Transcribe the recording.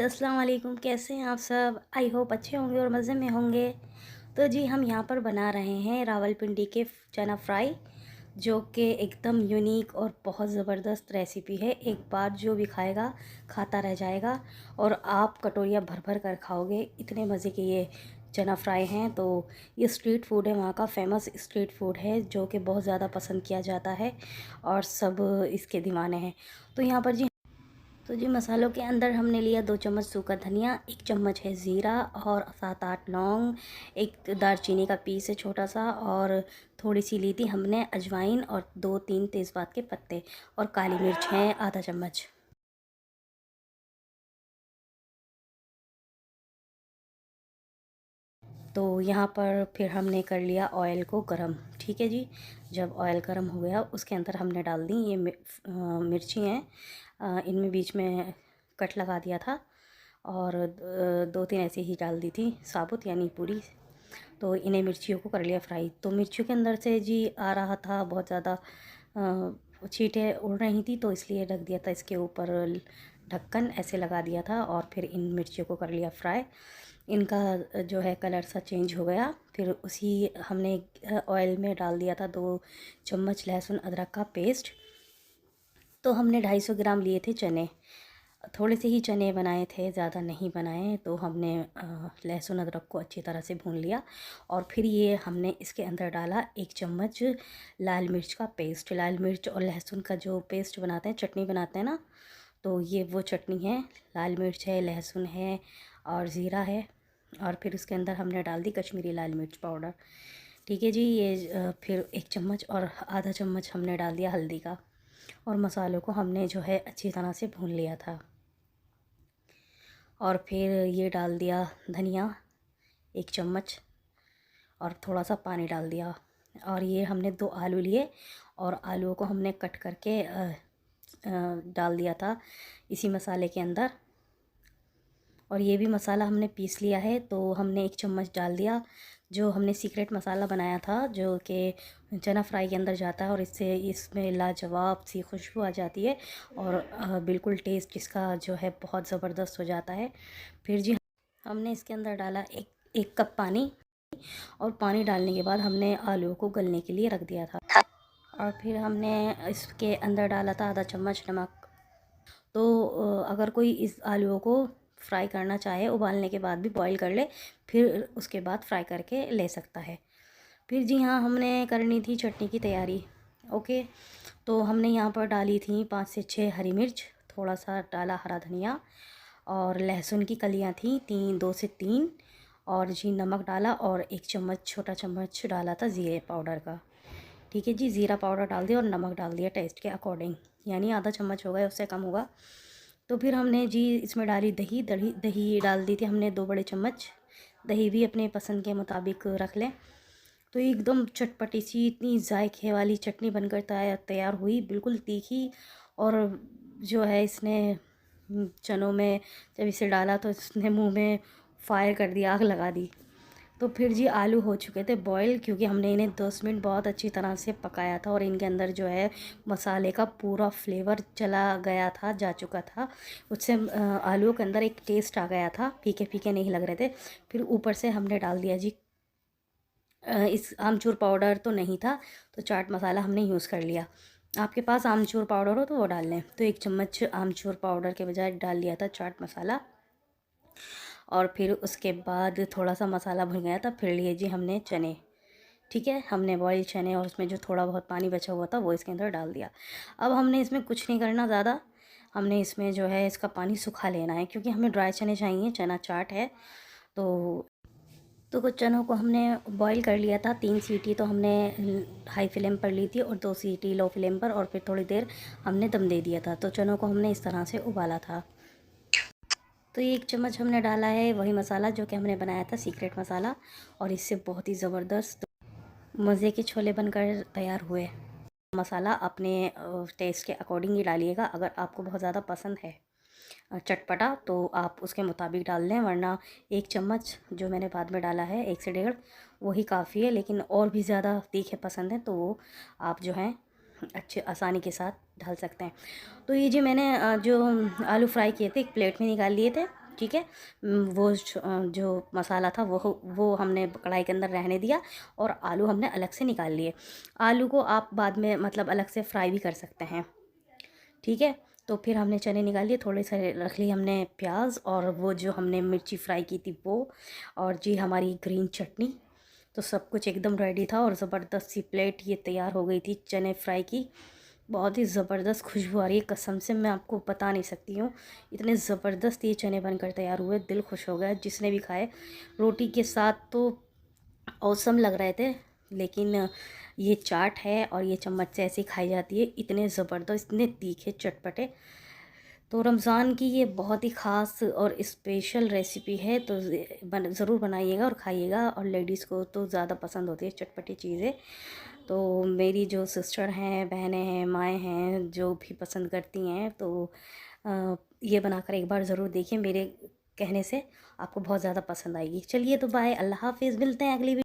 अस्सलाम वालेकुम। कैसे हैं आप सब? आई होप अच्छे होंगे और मज़े में होंगे। तो जी हम यहाँ पर बना रहे हैं रावलपिंडी के चना फ्राई, जो कि एकदम यूनिक और बहुत ज़बरदस्त रेसिपी है। एक बार जो भी खाएगा खाता रह जाएगा और आप कटोरियाँ भर भर कर खाओगे, इतने मज़े के ये चना फ्राई हैं। तो ये स्ट्रीट फूड है, वहाँ का फेमस स्ट्रीट फूड है, जो कि बहुत ज़्यादा पसंद किया जाता है और सब इसके दीवाने हैं। तो यहाँ पर जी मसालों के अंदर हमने लिया 2 चम्मच सूखा धनिया, 1 चम्मच है ज़ीरा और 7-8 लौंग, एक दालचीनी का पीस है छोटा सा, और थोड़ी सी ली थी हमने अजवाइन, और 2-3 तेज़पात के पत्ते, और काली मिर्च है आधा चम्मच। तो यहाँ पर फिर हमने कर लिया ऑयल को गरम। ठीक है जी, जब ऑयल गरम हो गया उसके अंदर हमने डाल दी ये मिर्ची हैं। इनमें बीच में कट लगा दिया था, और 2-3 ऐसे ही डाल दी थी साबुत, यानी पूरी। तो इन्हें मिर्चियों को कर लिया फ्राई। तो मिर्चियों के अंदर से जी आ रहा था बहुत ज़्यादा छींटें उड़ रही थी, तो इसलिए रख दिया था इसके ऊपर ढक्कन, ऐसे लगा दिया था, और फिर इन मिर्चियों को कर लिया फ्राई। इनका जो है कलर सा चेंज हो गया। फिर उसी हमने ऑयल में डाल दिया था 2 चम्मच लहसुन अदरक का पेस्ट। तो हमने 250 ग्राम लिए थे चने, थोड़े से ही चने बनाए थे, ज़्यादा नहीं बनाए। तो हमने लहसुन अदरक को अच्छी तरह से भून लिया, और फिर ये हमने इसके अंदर डाला 1 चम्मच लाल मिर्च का पेस्ट। लाल मिर्च और लहसुन का जो पेस्ट बनाते हैं, चटनी बनाते हैं ना, तो ये वो चटनी है। लाल मिर्च है, लहसुन है और ज़ीरा है, और फिर उसके अंदर हमने डाल दी कश्मीरी लाल मिर्च पाउडर। ठीक है जी, ये फिर 1 चम्मच और आधा चम्मच हमने डाल दिया हल्दी का, और मसालों को हमने जो है अच्छी तरह से भून लिया था। और फिर ये डाल दिया धनिया 1 चम्मच, और थोड़ा सा पानी डाल दिया। और ये हमने 2 आलू लिए, और आलूओं को हमने कट करके डाल दिया था इसी मसाले के अंदर। और ये भी मसाला हमने पीस लिया है, तो हमने 1 चम्मच डाल दिया, जो हमने सीक्रेट मसाला बनाया था, जो कि चना फ्राई के अंदर जाता है, और इससे इसमें लाजवाब सी खुशबू आ जाती है, और बिल्कुल टेस्ट इसका जो है बहुत ज़बरदस्त हो जाता है। फिर जी हमने इसके अंदर डाला एक कप पानी, और पानी डालने के बाद हमने आलू को गलने के लिए रख दिया था। और फिर हमने इसके अंदर डाला था आधा चम्मच नमक। तो अगर कोई इस आलूओं को फ्राई करना चाहे, उबालने के बाद भी बॉईल कर ले, फिर उसके बाद फ्राई करके ले सकता है। फिर जी हाँ, हमने करनी थी चटनी की तैयारी। ओके, तो हमने यहाँ पर डाली थी 5 से 6 हरी मिर्च, थोड़ा सा डाला हरा धनिया, और लहसुन की कलियाँ थी 2 से 3, और जी नमक डाला, और 1 चम्मच छोटा चम्मच डाला था ज़ीरे पाउडर का। ठीक है जी, ज़ीरा पाउडर डाल दिया, और नमक डाल दिया टेस्ट के अकॉर्डिंग, यानी आधा चम्मच होगा, उससे कम होगा। तो फिर हमने जी इसमें डाली दही। दही दही डाल दी थी हमने 2 बड़े चम्मच। दही भी अपने पसंद के मुताबिक रख लें। तो एकदम चटपटी सी, इतनी जायके वाली चटनी बनकर तैयार हुई, बिल्कुल तीखी। और जो है इसने चनों में जब इसे डाला तो इसने मुंह में फायर कर दिया, आग लगा दी। तो फिर जी आलू हो चुके थे बॉयल, क्योंकि हमने इन्हें 10 मिनट बहुत अच्छी तरह से पकाया था, और इनके अंदर जो है मसाले का पूरा फ्लेवर चला गया था, जा चुका था। उससे आलूओं के अंदर एक टेस्ट आ गया था, फीके फीके नहीं लग रहे थे। फिर ऊपर से हमने डाल दिया जी इस आमचूर पाउडर तो नहीं था, तो चाट मसाला हमने यूज़ कर लिया। आपके पास आमचूर पाउडर हो तो वो डाल लें। तो 1 चम्मच आमचूर पाउडर के बजाय डाल लिया था चाट मसाला। और फिर उसके बाद थोड़ा सा मसाला भुन गया था, फिर लिए जी हमने चने। ठीक है, हमने बॉयल चने, और उसमें जो थोड़ा बहुत पानी बचा हुआ था वो इसके अंदर डाल दिया। अब हमने इसमें कुछ नहीं करना ज़्यादा, हमने इसमें जो है इसका पानी सुखा लेना है, क्योंकि हमें ड्राई चने चाहिए, चना चाट है। तो कुछ चनों को हमने बॉईल कर लिया था, 3 सीटी तो हमने हाई फ्लेम पर ली थी, और 2 सीटी लो फ्लेम पर, और फिर थोड़ी देर हमने दम दे दिया था। तो चनों को हमने इस तरह से उबाला था। तो ये 1 चम्मच हमने डाला है वही मसाला जो कि हमने बनाया था, सीक्रेट मसाला, और इससे बहुत ही ज़बरदस्त मज़े के छोले बनकर तैयार हुए। मसाला अपने टेस्ट के अकॉर्डिंग ही डालिएगा। अगर आपको बहुत ज़्यादा पसंद है चटपटा, तो आप उसके मुताबिक डाल लें, वरना 1 चम्मच जो मैंने बाद में डाला है, 1 से 1.5, वही काफ़ी है। लेकिन और भी ज़्यादा तीखे पसंद है तो वो आप जो हैं अच्छे आसानी के साथ डाल सकते हैं। तो ये जो मैंने जो आलू फ्राई किए थे, एक प्लेट में निकाल लिए थे, ठीक है। वो जो मसाला था वो हमने कढ़ाई के अंदर रहने दिया और आलू हमने अलग से निकाल लिए। आलू को आप बाद में मतलब अलग से फ्राई भी कर सकते हैं, ठीक है। तो फिर हमने चने निकाल लिए, थोड़े से रख लिए हमने प्याज और वो जो हमने मिर्ची फ्राई की थी वो, और जी हमारी ग्रीन चटनी। तो सब कुछ एकदम रेडी था और ज़बरदस्त सी प्लेट ये तैयार हो गई थी चने फ्राई की। बहुत ही ज़बरदस्त खुशबू आ रही है, कसम से मैं आपको बता नहीं सकती हूँ। इतने ज़बरदस्त ये चने बनकर तैयार हुए, दिल खुश हो गया जिसने भी खाए। रोटी के साथ तो औसम लग रहे थे, लेकिन ये चाट है और ये चम्मच से ऐसी खाई जाती है, इतने ज़बरदस्त, इतने तीखे चटपटे। तो रमज़ान की ये बहुत ही ख़ास और स्पेशल रेसिपी है, तो ज़रूर बनाइएगा और खाइएगा। और लेडीज़ को तो ज़्यादा पसंद होती है चटपटी चीज़ें। तो मेरी जो सिस्टर हैं, बहनें हैं, माएँ हैं, जो भी पसंद करती हैं, तो ये बनाकर एक बार ज़रूर देखिए, मेरे कहने से आपको बहुत ज़्यादा पसंद आएगी। चलिए तो बाय, अल्लाह हाफ़िज़, मिलते हैं अगली